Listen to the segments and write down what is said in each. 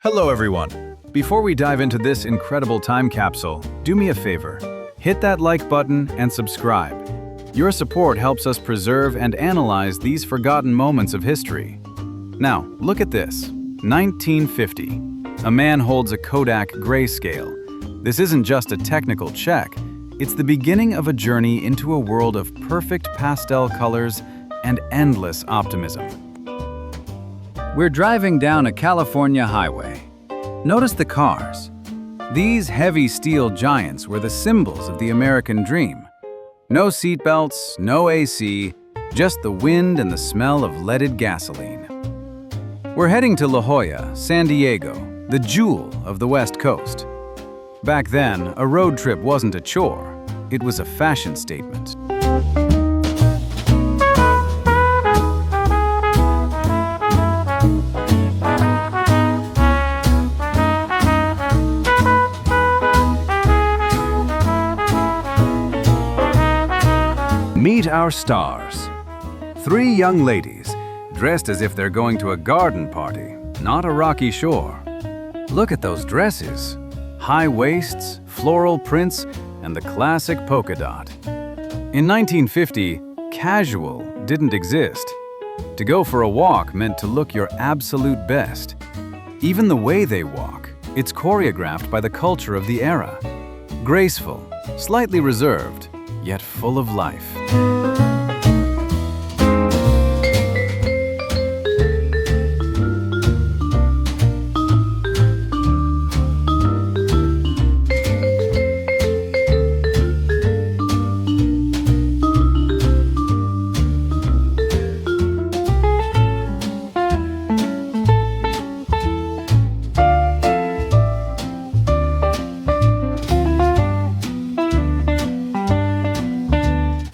Hello everyone! Before we dive into this incredible time capsule, do me a favor. Hit that like button and subscribe. Your support helps us preserve and analyze these forgotten moments of history. Now, look at this. 1950. A man holds a Kodak grayscale. This isn't just a technical check. It's the beginning of a journey into a world of perfect pastel colors and endless optimism. We're driving down a California highway. Notice the cars. These heavy steel giants were the symbols of the American dream. No seatbelts, no AC, just the wind and the smell of leaded gasoline. We're heading to La Jolla, San Diego, the jewel of the West Coast. Back then, a road trip wasn't a chore. It was a fashion statement. Meet our stars. Three young ladies, dressed as if they're going to a garden party, not a rocky shore. Look at those dresses. High waists, floral prints, and the classic polka dot. In 1950, casual didn't exist. To go for a walk meant to look your absolute best. Even the way they walk, it's choreographed by the culture of the era. Graceful, slightly reserved, yet full of life.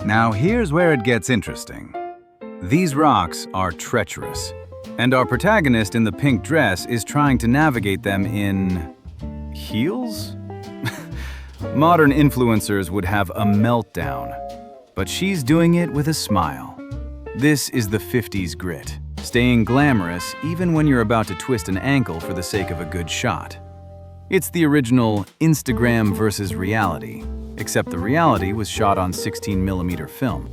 Now here's where it gets interesting. These rocks are treacherous, and our protagonist in the pink dress is trying to navigate them in heels? Modern influencers would have a meltdown, but she's doing it with a smile. This is the 50s grit, staying glamorous even when you're about to twist an ankle for the sake of a good shot. It's the original Instagram versus reality, except the reality was shot on 16mm film.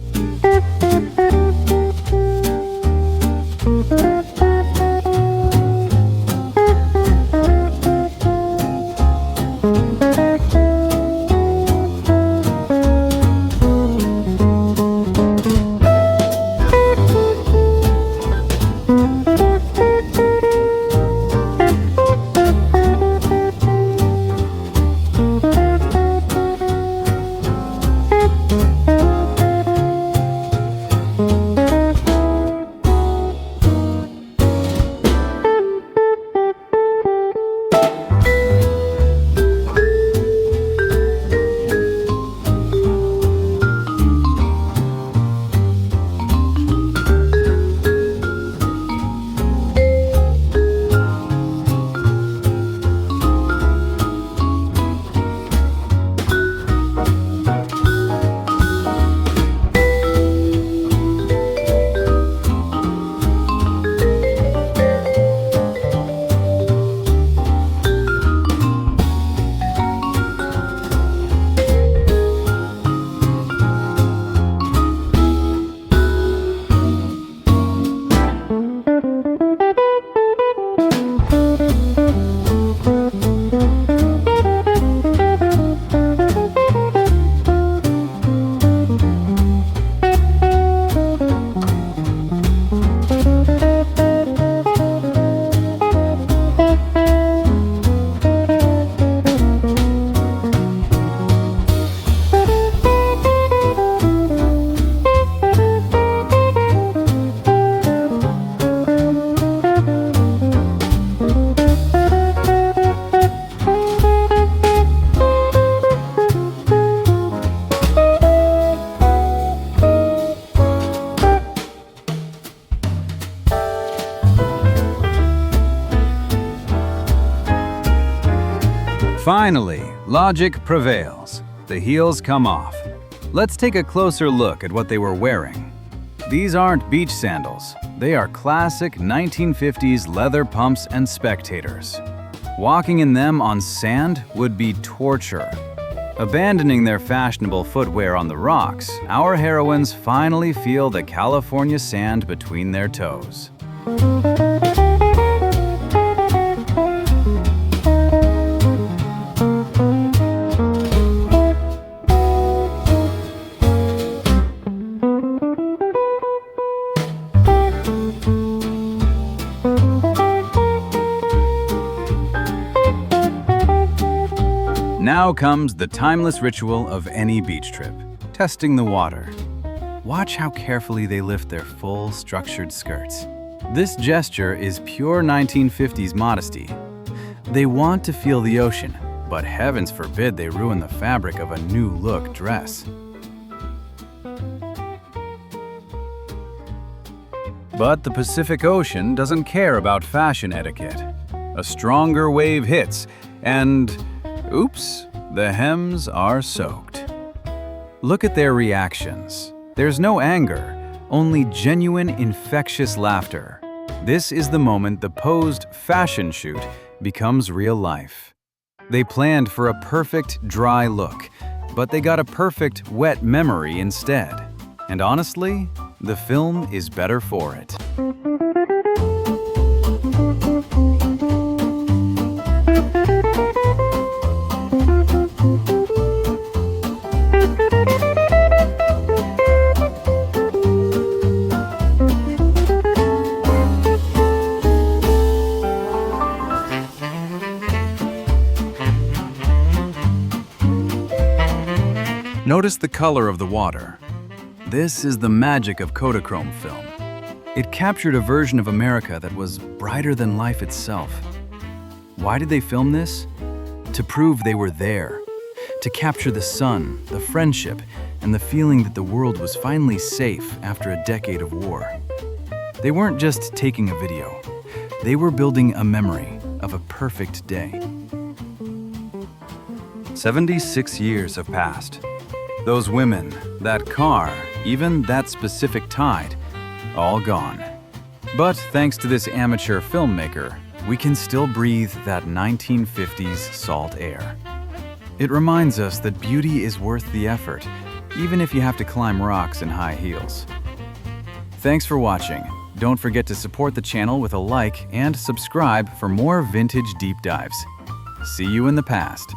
Finally, logic prevails. The heels come off. Let's take a closer look at what they were wearing. These aren't beach sandals. They are classic 1950s leather pumps and spectators. Walking in them on sand would be torture. Abandoning their fashionable footwear on the rocks, our heroines finally feel the California sand between their toes. Now comes the timeless ritual of any beach trip, testing the water. Watch how carefully they lift their full, structured skirts. This gesture is pure 1950s modesty. They want to feel the ocean, but heavens forbid they ruin the fabric of a new-look dress. But the Pacific Ocean doesn't care about fashion etiquette. A stronger wave hits, and oops, the hems are soaked. Look at their reactions. There's no anger, only genuine, infectious laughter. This is the moment the posed fashion shoot becomes real life. They planned for a perfect dry look, but they got a perfect wet memory instead. And honestly, the film is better for it. Notice the color of the water. This is the magic of Kodachrome film. It captured a version of America that was brighter than life itself. Why did they film this? To prove they were there. To capture the sun, the friendship, and the feeling that the world was finally safe after a decade of war. They weren't just taking a video. They were building a memory of a perfect day. 76 years have passed. Those women, that car, even that specific tide, all gone. But thanks to this amateur filmmaker, we can still breathe that 1950s salt air. It reminds us that beauty is worth the effort, even if you have to climb rocks in high heels. Thanks for watching. Don't forget to support the channel with a like and subscribe for more vintage deep dives. See you in the past.